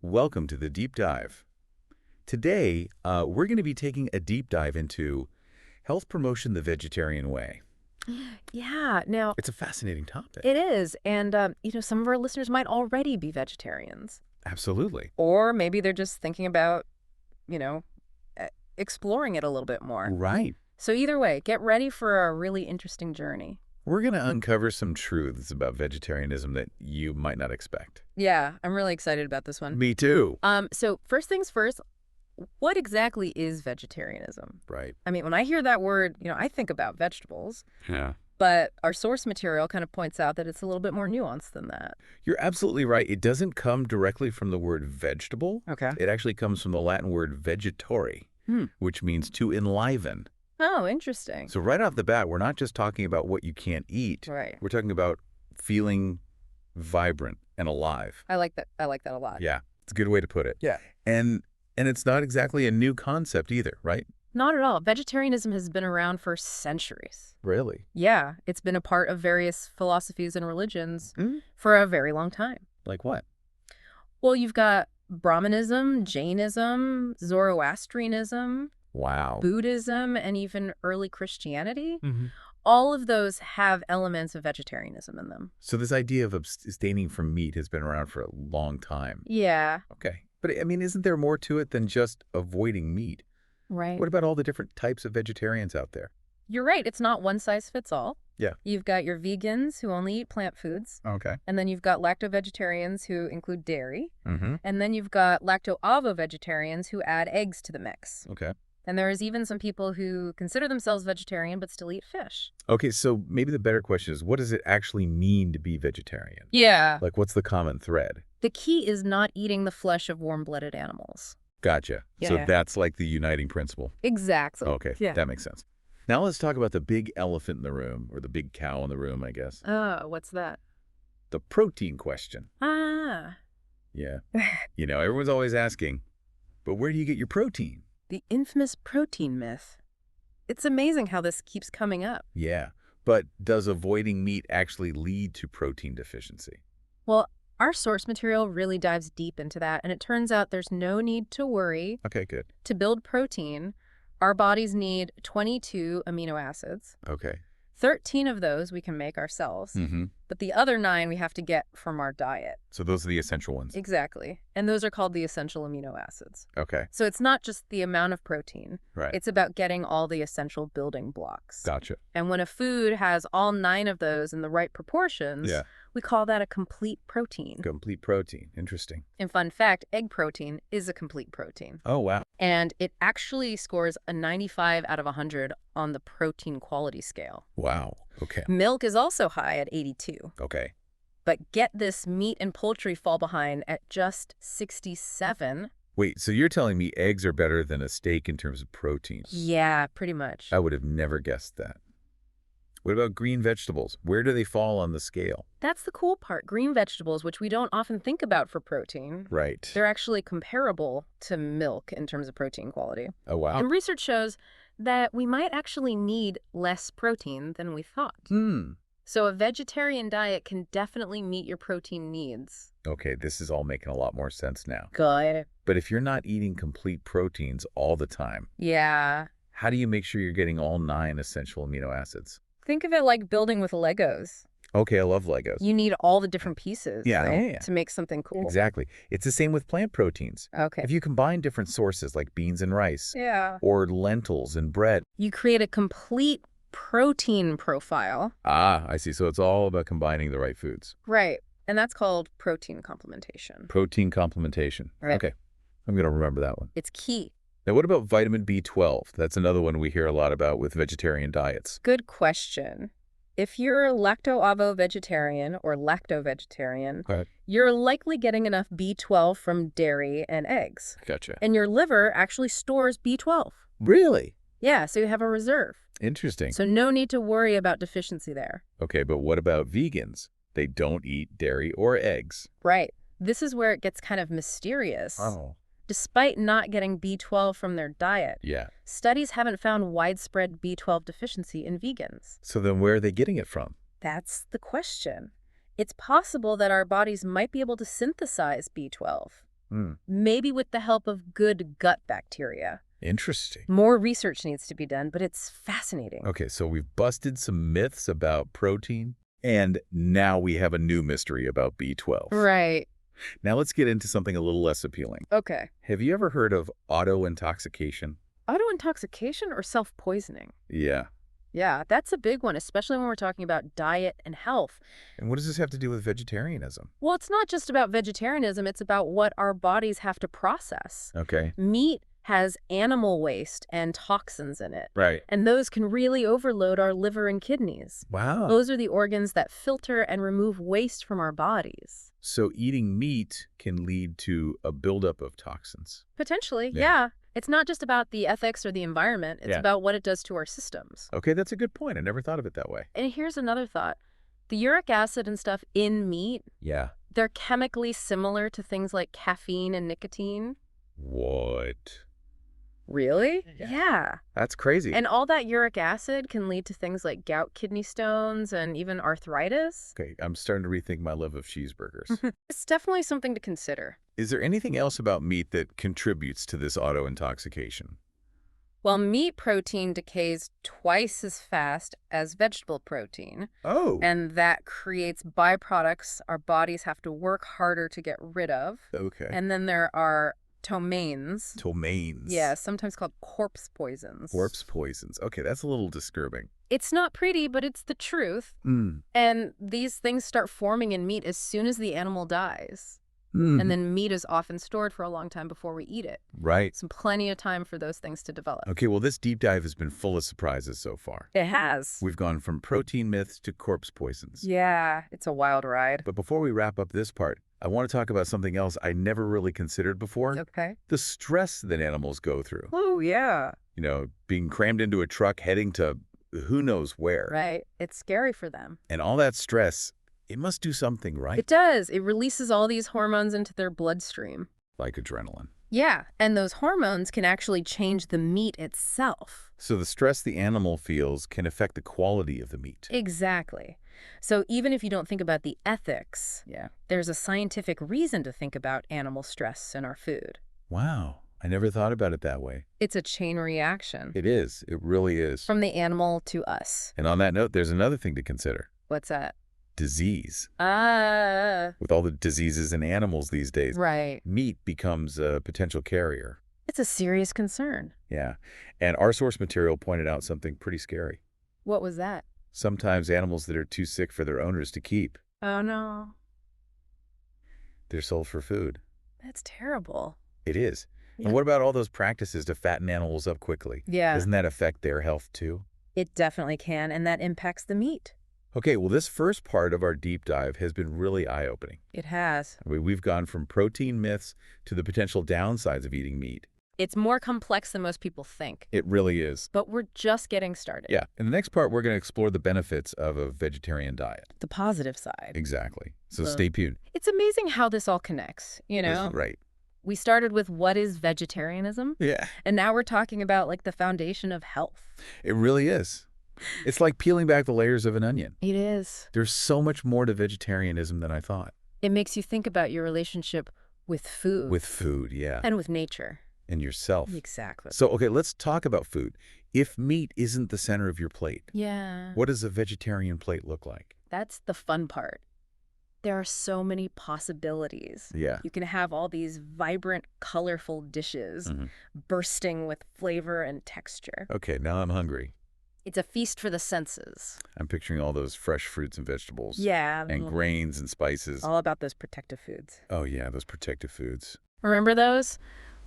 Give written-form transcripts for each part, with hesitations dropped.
Welcome to the Deep Dive. Today, we're going to be taking a deep dive into health promotion the vegetarian way. Yeah, now It's a fascinating topic. it is. And, some of our listeners might already be vegetarians. Absolutely. Or maybe they're just thinking about, you know, e- exploring it a little bit more. Right. So either way, get ready for a really interesting journey. We're going to uncover some truths about vegetarianism that you might not expect. Yeah, I'm really excited about this one. Me too. So first things first, what exactly is vegetarianism? Right. I mean, when I hear that word, I think about vegetables. Yeah. But our source material kind of points out that it's a little bit more nuanced than that. You're absolutely right. It doesn't come directly from the word vegetable. Okay. It actually comes from the Latin word vegetare, which means to enliven. Oh, interesting. So right off the bat, we're not just talking about what you can't eat. Right. We're talking about feeling vibrant and alive. I like that. I like that a lot. Yeah, it's a good way to put it. Yeah. And it's not exactly a new concept either, right? Not at all. Vegetarianism has been around for centuries. Really? Yeah, it's been a part of various philosophies and religions Mm? for a very long time. Like what? Well, you've got Brahmanism, Jainism, Zoroastrianism, Wow. Buddhism, and even early Christianity. Mm-hmm. All of those have elements of vegetarianism in them. So this idea of abstaining from meat has been around for a long time. Yeah, Okay. But I mean, isn't there more to it than just avoiding meat? right. What about all the different types of vegetarians out there? You're right. It's not one size fits all. Yeah. You've got your vegans who only eat plant foods. Okay. And then you've got lacto-vegetarians who include dairy. Mm-hmm. And then you've got lacto-ovo-vegetarians who add eggs to the mix. Okay. And there is even some people who consider themselves vegetarian but still eat fish. Okay, so maybe the better question is, what does it actually mean to be vegetarian? Yeah. Like, what's the common thread? The key is not eating the flesh of warm-blooded animals. Gotcha. Yeah, So yeah. that's like the uniting principle. Exactly. Okay, Yeah. that makes sense. Now let's talk about the big elephant in the room, or the big cow in the room, I guess. Oh, what's that? The protein question. Ah, Yeah. Everyone's always asking, but where do you get your protein? the infamous protein myth. It's amazing how this keeps coming up. Yeah. But does avoiding meat actually lead to protein deficiency? Well, our source material really dives deep into that, and it turns out there's no need to worry. Okay, good. To build protein, our bodies need 22 amino acids. Okay. 13 of those we can make ourselves, Mm-hmm. but the other 9 we have to get from our diet. So those are the essential ones. Exactly. And those are called the essential amino acids. Okay. So it's not just the amount of protein. Right. It's about getting all the essential building blocks. Gotcha. And when a food has all 9 of those in the right proportions, Yeah. we call that a complete protein. Complete protein. Interesting. And fun fact, egg protein is a complete protein. Oh, wow. And it actually scores a 95 out of 100 on the protein quality scale. Wow. Okay. Milk is also high at 82. Okay. But get this, meat and poultry fall behind at just 67. Wait, so you're telling me eggs are better than a steak in terms of protein? Yeah, pretty much. I would have never guessed that. What about green vegetables? Where do they fall on the scale? That's the cool part. Green vegetables, which we don't often think about for protein, Right. they're actually comparable to milk in terms of protein quality. Oh, wow. And research shows that we might actually need less protein than we thought. Hmm. So a vegetarian diet can definitely meet your protein needs. Okay, this is all making a lot more sense now. Good. But if you're not eating complete proteins all the time, Yeah. how do you make sure you're getting all 9 essential amino acids? Think of it like building with Legos. Okay, I love Legos. You need all the different pieces, Yeah, right, yeah. to make something cool. Exactly. It's the same with plant proteins. Okay. If you combine different sources like beans and rice, Yeah. or lentils and bread. You create a complete protein profile. Ah, I see. So it's all about combining the right foods. Right. And that's called protein complementation. Protein complementation. Right. Okay. I'm going to remember that one. It's key. Now, what about vitamin B12? That's another one we hear a lot about with vegetarian diets. Good question. If you're a lacto-ovo-vegetarian or lacto-vegetarian, Okay. you're likely getting enough B12 from dairy and eggs. Gotcha. And your liver actually stores B12. Really? Yeah, so you have a reserve. Interesting. So no need to worry about deficiency there. Okay, but what about vegans? They don't eat dairy or eggs. Right. This is where it gets kind of mysterious. Oh. Despite not getting B12 from their diet, Yeah. studies haven't found widespread B12 deficiency in vegans. So then where are they getting it from? That's the question. It's possible that our bodies might be able to synthesize B12. Hmm. maybe with the help of good gut bacteria. Interesting. More research needs to be done, but it's fascinating. Okay, so we've busted some myths about protein, and now we have a new mystery about B12. Right. Now let's get into something a little less appealing. Okay. Have you ever heard of auto-intoxication? Auto-intoxication or self-poisoning? Yeah. Yeah, that's a big one, especially when we're talking about diet and health. And what does this have to do with vegetarianism? Well, it's not just about vegetarianism, it's about what our bodies have to process. Okay. Meat has animal waste and toxins in it, Right. and those can really overload our liver and kidneys. Wow. Those are the organs that filter and remove waste from our bodies. So eating meat can lead to a buildup of toxins. Potentially, Yeah. yeah. It's not just about the ethics or the environment, it's Yeah. about what it does to our systems. Okay, that's a good point. I never thought of it that way. And here's another thought. The uric acid and stuff in meat, Yeah. they're chemically similar to things like caffeine and nicotine. What? Really? Yeah. Yeah. That's crazy. And all that uric acid can lead to things like gout, kidney stones, and even arthritis. Okay, I'm starting to rethink my love of cheeseburgers. It's definitely something to consider. Is there anything else about meat that contributes to this auto-intoxication? Well, meat protein decays twice as fast as vegetable protein, Oh. and that creates byproducts our bodies have to work harder to get rid of. Okay. And then there are ptomaines. Ptomaines. Yeah, sometimes called corpse poisons. Corpse poisons. Okay, that's a little disturbing. It's not pretty, but it's the truth. Mm. And these things start forming in meat as soon as the animal dies. Mm. And then meat is often stored for a long time before we eat it. Right. So plenty of time for those things to develop. Okay, well, this deep dive has been full of surprises so far. It has. We've gone from protein myths to corpse poisons. Yeah, it's a wild ride. But before we wrap up this part, I want to talk about something else I never really considered before. Okay. The stress that animals go through. Oh, yeah. You know, being crammed into a truck heading to who knows where. Right. It's scary for them. And all that stress, it must do something, right? It does. It releases all these hormones into their bloodstream. Like adrenaline. Yeah, and those hormones can actually change the meat itself. So the stress the animal feels can affect the quality of the meat. Exactly. So even if you don't think about the ethics, Yeah. there's a scientific reason to think about animal stress in our food. Wow. I never thought about it that way. It's a chain reaction It is. It really is. from the animal to us. And on that note, there's another thing to consider. What's that? Disease. Ah, With all the diseases in animals these days, right. meat becomes a potential carrier. It's a serious concern. Yeah. And our source material pointed out something pretty scary. What was that? Sometimes animals that are too sick for their owners to keep, Oh, no. they're sold for food. That's terrible. It is. Yeah. And what about all those practices to fatten animals up quickly? Yeah, Doesn't that affect their health too? it definitely can, and that impacts the meat. Okay, well, this first part of our deep dive has been really eye-opening. It has. We've gone from protein myths to the potential downsides of eating meat. It's more complex than most people think, It really is. but we're just getting started. Yeah. In the next part, we're going to explore the benefits of a vegetarian diet. The positive side. Exactly. So Well, stay tuned. It's amazing how this all connects, you know? Right. We started with what is vegetarianism, Yeah. and now we're talking about like the foundation of health. It really is. It's like peeling back the layers of an onion. It is. There's so much more to vegetarianism than I thought. It makes you think about your relationship with food. With food, yeah. And with nature. And yourself. Exactly. So, okay, let's talk about food. If meat isn't the center of your plate, Yeah. what does a vegetarian plate look like? That's the fun part. There are so many possibilities. Yeah. You can have all these vibrant, colorful dishes Mhm. bursting with flavor and texture. Okay, now I'm hungry. It's a feast for the senses. I'm picturing all those fresh fruits and vegetables. Yeah. And grains and spices. All about those protective foods. Oh, yeah, those protective foods. Remember those?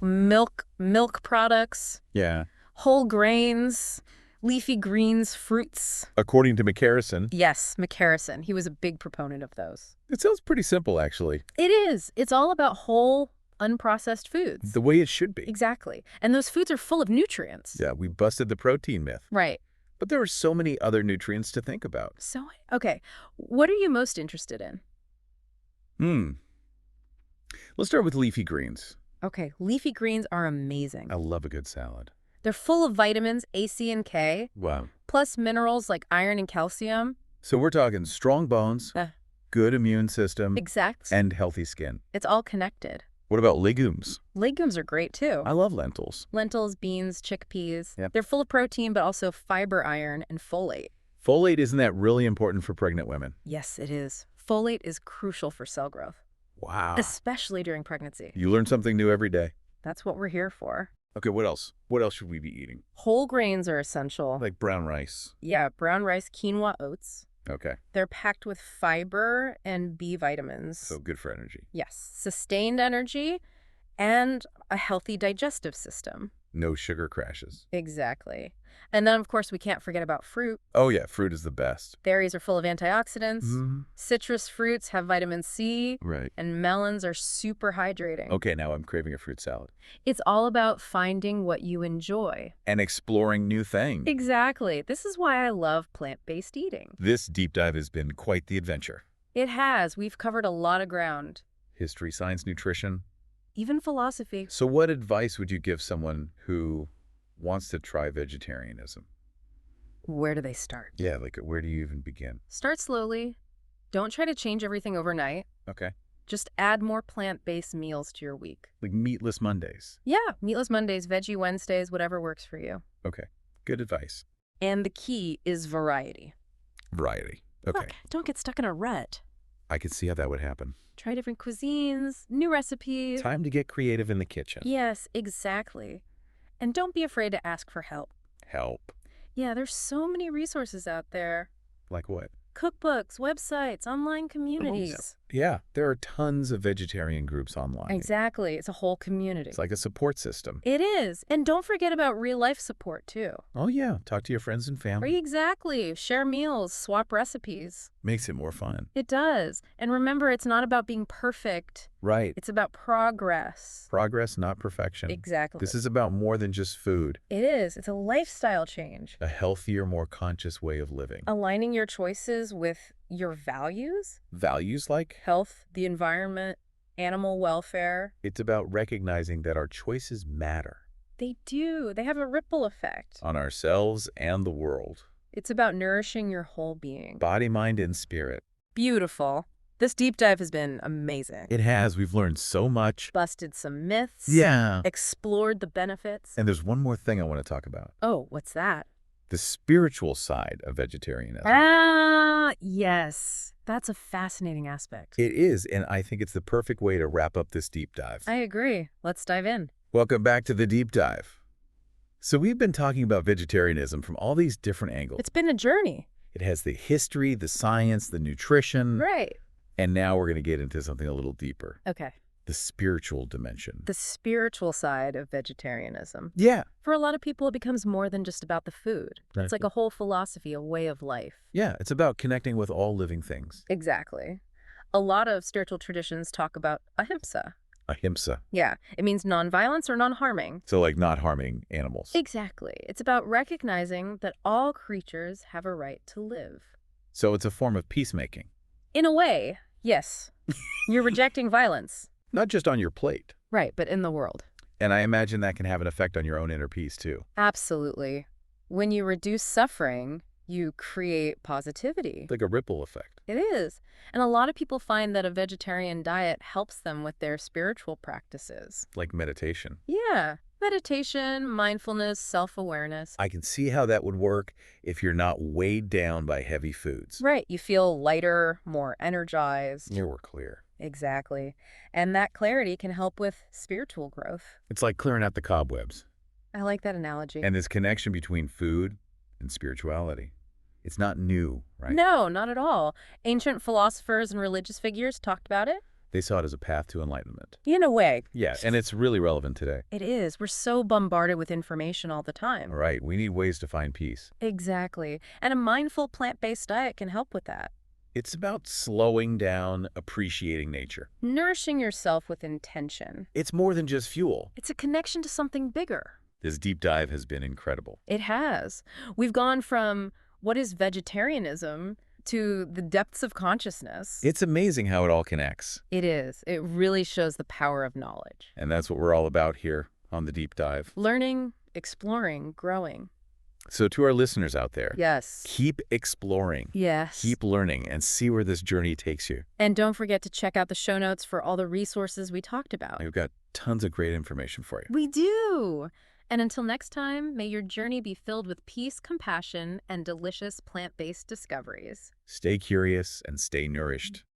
Milk products, Yeah. whole grains, leafy greens, fruits. According to McCarrison, Yes, McCarrison. He was a big proponent of those. it sounds pretty simple, actually. It is. It's all about whole, unprocessed foods. The way it should be. Exactly. And those foods are full of nutrients. Yeah, we busted the protein myth. Right. But there are so many other nutrients to think about. So, okay. What are you most interested in? Let's start with leafy greens. Okay, leafy greens are amazing. I love a good salad. They're full of vitamins A, C, and K, Wow. plus minerals like iron and calcium. So we're talking strong bones, Uh. good immune system, Exact. and healthy skin. It's all connected. What about legumes? Legumes are great too. I love lentils. Lentils, beans, chickpeas. Yep. They're full of protein, but also fiber, iron, and folate. Folate, isn't that really important for pregnant women? Yes, it is. Folate is crucial for cell growth, Wow. especially during pregnancy. You learn something new every day. That's what we're here for. Okay, what else? What else should we be eating? Whole grains are essential. Like brown rice. Yeah, brown rice, quinoa, oats. Okay, They're packed with fiber and B vitamins. so good for energy. Yes, sustained energy and a healthy digestive system. No sugar crashes. Exactly. And then, of course, we can't forget about fruit. Oh yeah, fruit is the best. Berries are full of antioxidants. Mm-hmm. Citrus fruits have vitamin C. Right. And melons are super hydrating. Okay, now I'm craving a fruit salad. It's all about finding what you enjoy. And exploring new things. Exactly. This is why I love plant-based eating. This deep dive has been quite the adventure. It has. We've covered a lot of ground. History, science, nutrition. Even philosophy. So what advice would you give someone who wants to try vegetarianism? Where do they start? Yeah, like where do you even begin? Start slowly. Don't try to change everything overnight. Okay. Just add more plant-based meals to your week. Like meatless Mondays. Yeah, meatless Mondays, veggie Wednesdays, whatever works for you. Okay. Good advice. And the key is variety. Variety. Okay. Look, don't get stuck in a rut. I could see how that would happen. Try different cuisines, new recipes. Time to get creative in the kitchen. Yes, exactly. And don't be afraid to ask for help. Help. Yeah, there's so many resources out there. Like what? Cookbooks, websites, online communities. Yeah, there are tons of vegetarian groups online. Exactly. It's a whole community. It's like a support system. It is. And don't forget about real-life support, too. Oh yeah, talk to your friends and family. Exactly. Share meals, swap recipes. Makes it more fun. It does. And remember, it's not about being perfect. Right. It's about progress. Progress, not perfection. Exactly. This is about more than just food. It is. It's a lifestyle change. A healthier, more conscious way of living. Aligning your choices with your values, Values like? health, the environment, animal welfare. It's about recognizing that our choices matter. They do. They have a ripple effect. On ourselves and the world. It's about nourishing your whole being. Body, mind, and spirit. Beautiful. This deep dive has been amazing. It has. We've learned so much. Busted some myths. Yeah. Explored the benefits. And there's one more thing I want to talk about. Oh, what's that? The spiritual side of vegetarianism. Ah, yes. That's a fascinating aspect. It is, and I think it's the perfect way to wrap up this deep dive. I agree. Let's dive in. Welcome back to the deep dive. So we've been talking about vegetarianism from all these different angles. It's been a journey. It has the history, the science, the nutrition. Right. And now we're going to get into something a little deeper. Okay. The spiritual dimension. The spiritual side of vegetarianism. Yeah. For a lot of people, it becomes more than just about the food. Right. It's like a whole philosophy, a way of life. Yeah, it's about connecting with all living things. Exactly. A lot of spiritual traditions talk about ahimsa. Ahimsa. Yeah, it means nonviolence or non-harming. So like not harming animals. Exactly. It's about recognizing that all creatures have a right to live. So it's a form of peacemaking. In a way, yes. You're rejecting violence. Not just on your plate. Right, but in the world. And I imagine that can have an effect on your own inner peace too. Absolutely. When you reduce suffering, you create positivity. Like a ripple effect. It is. And a lot of people find that a vegetarian diet helps them with their spiritual practices. Like meditation. Yeah. Meditation, mindfulness, self-awareness. I can see how that would work if you're not weighed down by heavy foods. Right. You feel lighter, more energized. You were clear. Exactly. And that clarity can help with spiritual growth. It's like clearing out the cobwebs. I like that analogy. And this connection between food and spirituality. It's not new, right? No, not at all. Ancient philosophers and religious figures talked about it. They saw it as a path to enlightenment. In a way. Yeah, and it's really relevant today. It is. We're so bombarded with information all the time. Right, we need ways to find peace. Exactly. And a mindful plant-based diet can help with that. It's about slowing down, appreciating nature. Nourishing yourself with intention. It's more than just fuel. It's a connection to something bigger. This deep dive has been incredible. It has. We've gone from what is vegetarianism to the depths of consciousness. It's amazing how it all connects. It is. It really shows the power of knowledge. And that's what we're all about here on the deep dive. Learning, exploring, growing. So to our listeners out there, Yes. keep exploring, Yes. keep learning, and see where this journey takes you. And don't forget to check out the show notes for all the resources we talked about. We've got tons of great information for you. We do! And until next time, may your journey be filled with peace, compassion, and delicious plant-based discoveries. Stay curious and stay nourished.